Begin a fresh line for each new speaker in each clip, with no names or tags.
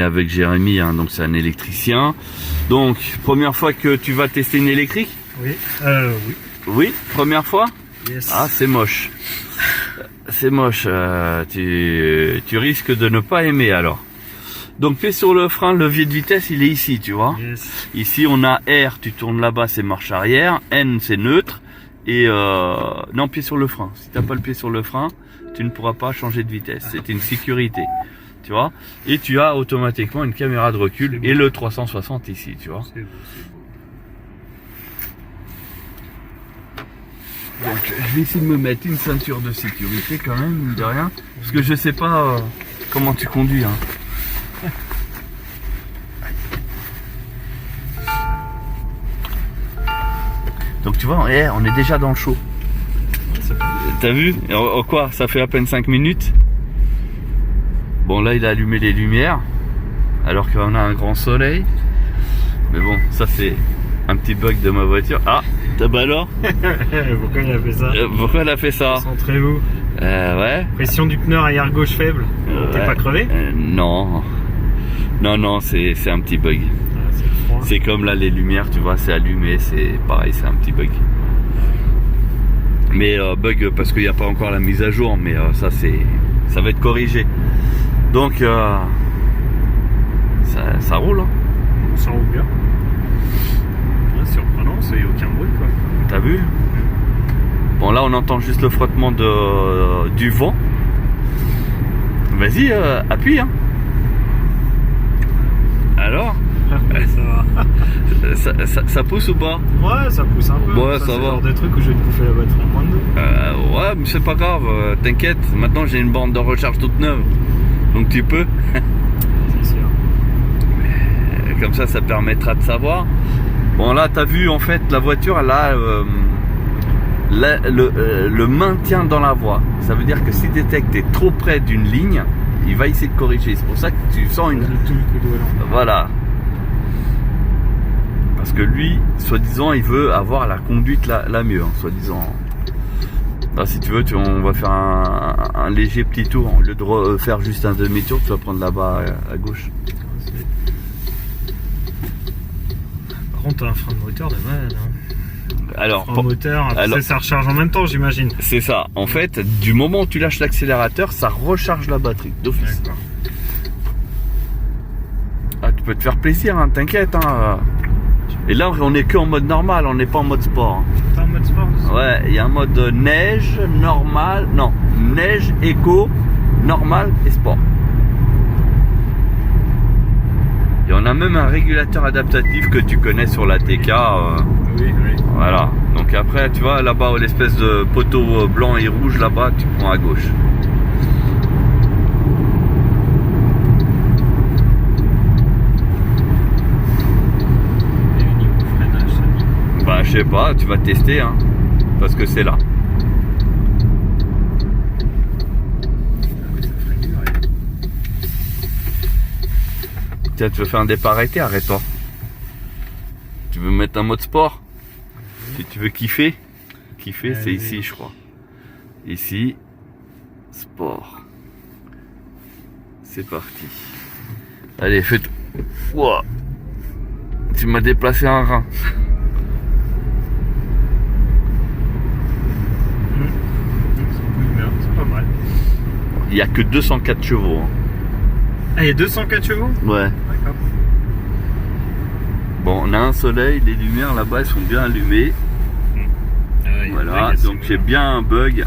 avec Jérémy, hein, donc c'est un électricien. Donc, première fois que tu vas tester une électrique?
Oui. Oui.
Oui, première fois?
Yes.
Ah, c'est moche. C'est moche. Tu risques de ne pas aimer alors. Donc, pied sur le frein, le levier de vitesse, il est ici, tu vois.
Yes.
Ici, on a R, tu tournes là-bas, c'est marche arrière. N, c'est neutre. Et non, pied sur le frein. Si tu n'as pas le pied sur le frein, tu ne pourras pas changer de vitesse. C'est une sécurité. Tu vois. Et tu as automatiquement une caméra de recul et le 360 ici, tu vois.
C'est beau, c'est beau.
Donc je vais essayer de me mettre une ceinture de sécurité quand même, mine de rien. Parce que je sais pas comment tu conduis. Hein. Donc tu vois, on est déjà dans le show. T'as vu? Quoi? Ça fait à peine 5 minutes. Bon là il a allumé les lumières. Alors qu'on a un grand soleil. Mais bon, ça c'est un petit bug de ma voiture. Ah, bah alors?
Pourquoi il a fait ça?
Pourquoi elle a fait ça?
Concentrez-vous.
Ouais.
Pression du pneu arrière gauche faible. T'es pas crevé?
Non. Non, c'est un petit bug.
Ah, c'est froid.
C'est comme là les lumières, tu vois, c'est allumé, c'est pareil, c'est un petit bug. Mais bug parce qu'il n'y a pas encore la mise à jour, mais ça va être corrigé. Donc ça roule. Hein.
Ça roule bien. Ouais, surprenant, il n'y a aucun bruit quoi.
T'as vu? Bon là on entend juste le frottement du vent. Vas-y, appuie hein. Alors?
Ça va.
ça pousse ou pas?
Ouais, ça pousse un peu.
Ouais, ça
c'est
va.
le genre de trucs où je vais te bouffer la batterie en moins de deux.
Ouais, mais c'est pas grave, t'inquiète. Maintenant j'ai une borne de recharge toute neuve. Donc tu peux.
C'est sûr.
Comme ça permettra de savoir. Bon là t'as vu en fait la voiture elle a le maintien dans la voie. Ça veut dire que si détecte est trop près d'une ligne, il va essayer de corriger. C'est pour ça que tu sens une...
Le tout le coup de volant.
Voilà. Parce que lui, soi-disant, il veut avoir la conduite la mieux, hein, soi-disant. Là, si tu veux, on va faire un léger petit tour. Au lieu de faire juste un demi-tour, tu vas prendre là-bas à gauche.
Par contre, t'as un frein de moteur de malade. Hein.
Alors,
Frein moteur, ça recharge en même temps, j'imagine.
C'est ça. En fait, du moment où tu lâches l'accélérateur, ça recharge la batterie d'office.
D'accord.
Ah, tu peux te faire plaisir, hein, t'inquiète. Hein. Et là, on est que en mode normal, on n'est pas en mode sport.
T'es en mode sport?
Ouais, il y a un mode neige, normal, non, neige, éco, normal et sport. Et on a même un régulateur adaptatif que tu connais sur la TK.
Oui.
Voilà. Donc après, tu vois, là-bas, l'espèce de poteau blanc et rouge, là-bas, tu prends à gauche.
Et niveau freinage, ça dit.
Bah, je sais pas, tu vas tester, hein, parce que c'est là. Tiens, tu veux faire un départ arrêté, arrête-toi. Tu veux mettre un mode sport? Si tu veux kiffer, c'est ici, je crois. Ici, sport. C'est parti. Allez, fais tout. Wow. Tu m'as déplacé un rein.
C'est pas mal.
Il n'y a que 204 chevaux. Hein.
Ah, il y a 204 chevaux?
Ouais.
D'accord.
Bon, on a un soleil, les lumières là-bas elles sont bien allumées. Voilà, donc j'ai bien un bug.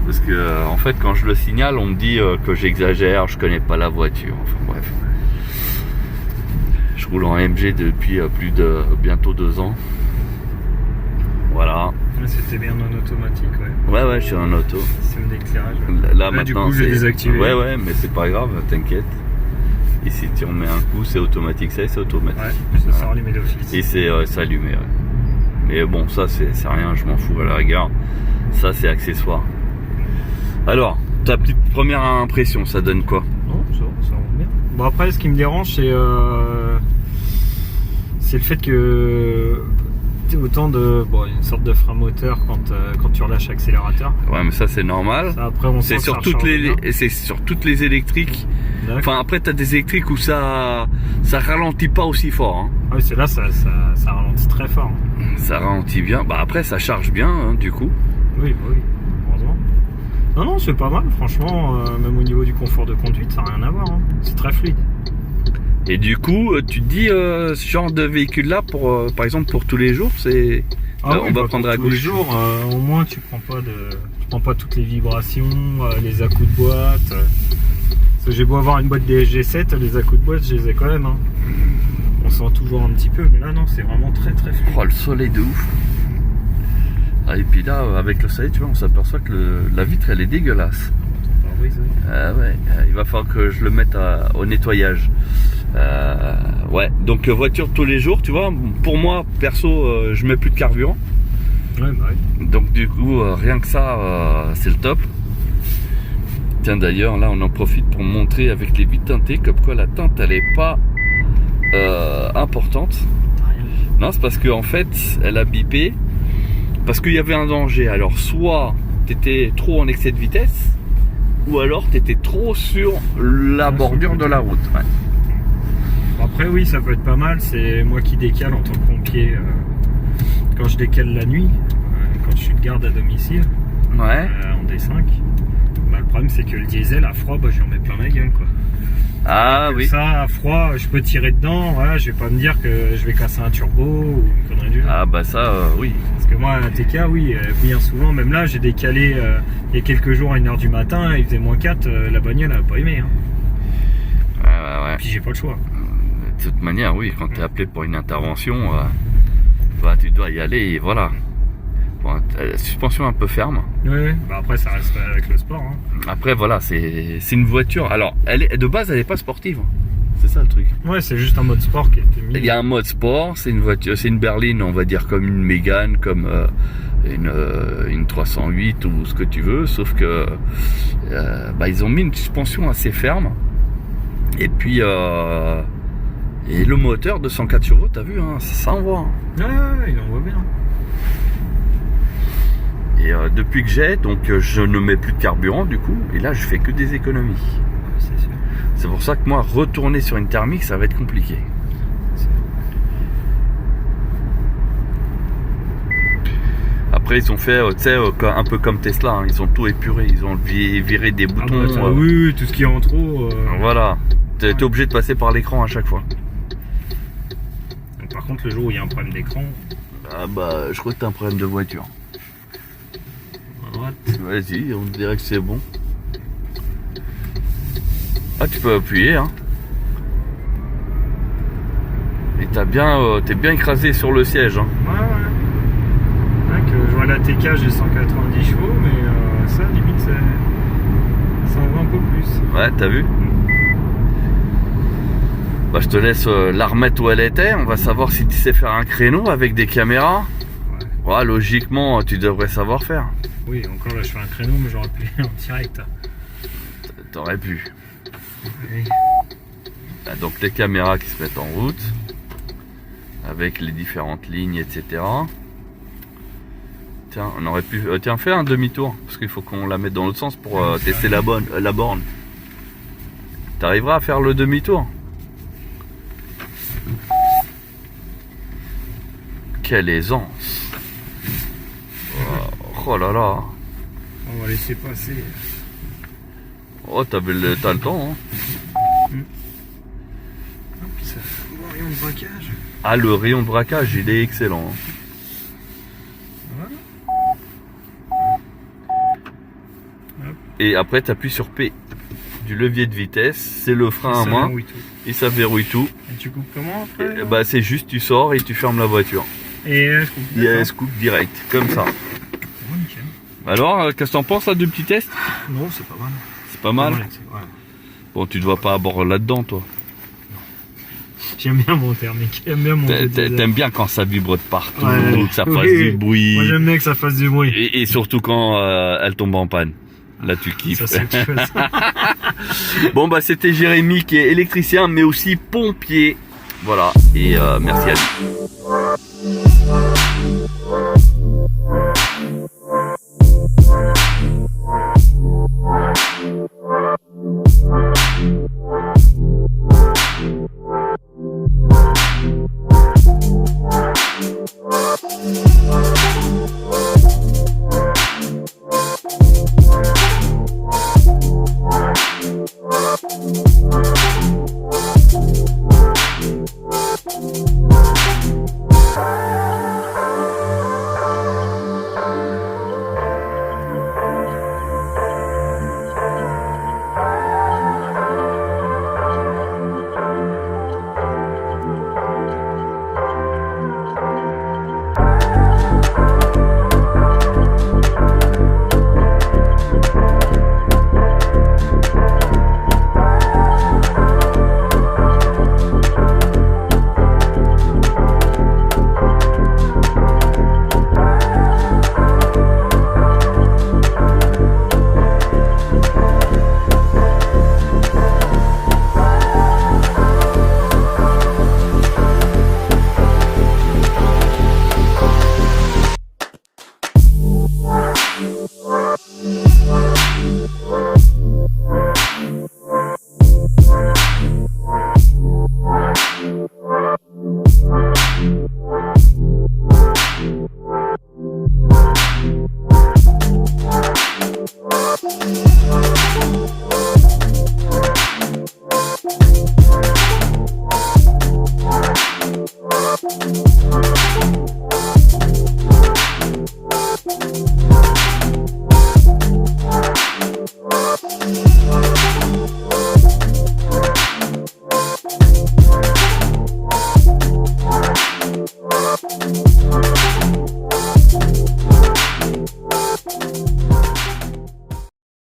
Parce que en fait quand je le signale, on me dit que j'exagère, je connais pas la voiture. Enfin bref. Je roule en MG depuis plus de bientôt 2 ans. Voilà.
C'était bien en automatique, ouais.
Ouais, je suis en auto.
Système d'éclairage.
Là
Du
maintenant,
coup, je l'ai désactivé.
Ouais, mais c'est pas grave, t'inquiète. Ici, tu remets un coup, c'est automatique, ça, c'est automatique.
Ouais, ça sort allumé d'office.
Et c'est allumé, ouais. Mais bon, ça, c'est rien, je m'en fous à la rigueur. Ça, c'est accessoire. Alors, ta petite première impression, ça donne quoi?
Non, ça rend bien. Bon, après, ce qui me dérange, c'est le fait que autant de une sorte de frein moteur quand tu relâches l'accélérateur.
Ouais, mais ça c'est normal.
Ça, après on sent
C'est
que
sur
ça
toutes
recharge
les,
bien.
c'est sur toutes les électriques.
D'accord.
Enfin après t'as des électriques où ça ralentit pas aussi fort. Hein.
Ah oui, celle-là ça ralentit très fort. Hein.
Ça ralentit bien. Bah après ça charge bien hein, du coup.
Oui, heureusement. Non, c'est pas mal, franchement, même au niveau du confort de conduite, ça n'a rien à voir. Hein. C'est très fluide.
Et du coup tu te dis ce genre de véhicule là pour par exemple pour tous les jours c'est. On va prendre à
tous les
gauche.
jours, au moins tu prends pas toutes les vibrations, les à-coups de boîte. Parce que j'ai beau avoir une boîte DSG7, les à-coups de boîte, je les ai quand même. Hein. On sent toujours un petit peu, mais là non, c'est vraiment très très fluide.
Oh le soleil de ouf. Ah, et puis là avec le soleil tu vois on s'aperçoit que la vitre elle est dégueulasse.
Pare-brise, oui.
Ouais, il va falloir que je le mette au nettoyage. Ouais, donc voiture tous les jours, tu vois. Pour moi, perso, je mets plus de carburant.
Ouais, bah oui.
Donc du coup, rien que ça, c'est le top. Tiens, d'ailleurs, là, on en profite pour montrer avec les vitres teintées, comme quoi la teinte, elle est pas importante. Non, c'est parce qu'en fait, elle a bipé parce qu'il y avait un danger. Alors, soit t'étais trop en excès de vitesse, ou alors t'étais trop sur la bordure de la route. Ouais.
Après oui, ça peut être pas mal, c'est moi qui décale en tant que pompier quand je décale la nuit, quand je suis de garde à domicile
Ouais.
en D5. Bah, le problème c'est que le diesel à froid, je lui en mets plein la gueule quoi.
Ah oui.
Ça à froid, je peux tirer dedans, voilà, je vais pas me dire que je vais casser un turbo ou une connerie du genre.
Ah bah ça, oui.
Parce que moi à TK, oui, bien souvent, même là j'ai décalé il y a quelques jours à 1h du matin, il faisait -4, la bagnole elle a pas aimé. Hein.
Ouais.
Puis j'ai pas le choix.
De toute manière, oui, quand tu es appelé pour une intervention, bah, tu dois y aller et voilà. Bon, la suspension un peu ferme.
Oui. Bah après ça reste avec le sport. Hein.
Après, voilà, c'est une voiture. Alors, de base, elle n'est pas sportive. C'est ça le truc.
Ouais, c'est juste un mode sport qui a été mis.
Il y a un mode sport, c'est une voiture, c'est une berline, on va dire comme une Mégane, comme une 308 ou ce que tu veux, sauf que ils ont mis une suspension assez ferme. Et puis et le moteur 204 chevaux, t'as vu, hein, ça envoie. Hein.
Ouais, il envoie bien.
Et depuis que j'ai, donc je ne mets plus de carburant du coup, et là je fais que des économies.
C'est sûr.
C'est pour ça que moi, retourner sur une thermique, ça va être compliqué. Après, ils ont fait, tu sais, un peu comme Tesla, hein, ils ont tout épuré, ils ont viré des boutons.
Oui, tout ce qui est en trop.
Voilà, t'es obligé de passer par l'écran à chaque fois.
Par contre, le jour où il y a un problème d'écran,
Ah bah, je crois que t'as un problème de voiture.
à droite.
Vas-y, on dirait que c'est bon. Ah, tu peux appuyer, hein. Et t'es bien écrasé sur le siège, hein.
Ouais. Que je vois la TK, j'ai 190 chevaux, mais ça, limite, ça en va un peu plus.
Ouais, t'as vu? Bah, je te laisse la remettre où elle était. On va savoir si tu sais faire un créneau avec des caméras. Ouais, logiquement, tu devrais savoir faire.
Oui, encore là, je fais un créneau, mais j'aurais pu en direct.
T'aurais pu.
Oui.
Ah, donc les caméras qui se mettent en route avec les différentes lignes, etc. Tiens, on aurait pu. Tiens, fais un demi-tour parce qu'il faut qu'on la mette dans l'autre sens pour tester la borne. T'arriveras à faire le demi-tour? Quelle aisance! Oh là là!
On va laisser passer.
Oh, t'as le temps, hein?
Hop, ça fait un rayon de braquage.
Ah, le rayon de braquage, il est excellent.
Voilà. Hop.
Et après, tu appuies sur P du levier de vitesse, c'est le frein à
Ça
main,
verrouille tout.
et ça verrouille tout.
Et tu coupes comment après
Et, bah, c'est juste, tu sors et tu fermes la voiture.
Et je coupe.
Il y a un scoop direct, comme ça.
Oh, nickel.
Alors, qu'est-ce que t'en penses là du petit test?
Non, c'est pas mal.
C'est pas mal.
Ouais.
Bon, tu ne dois pas avoir là-dedans, toi.
J'aime bien mon thermique. J'aime bien mon diesel.
T'aimes bien quand ça vibre de partout,
Ouais.
que ça fasse
Oui.
du bruit.
Moi j'aime bien que ça fasse du bruit.
Et surtout quand elle tombe en panne. Là, tu kiffes.
Ça c'est que ça.
Bon, bah, c'était Jérémy qui est électricien, mais aussi pompier. Voilà. Et merci à lui.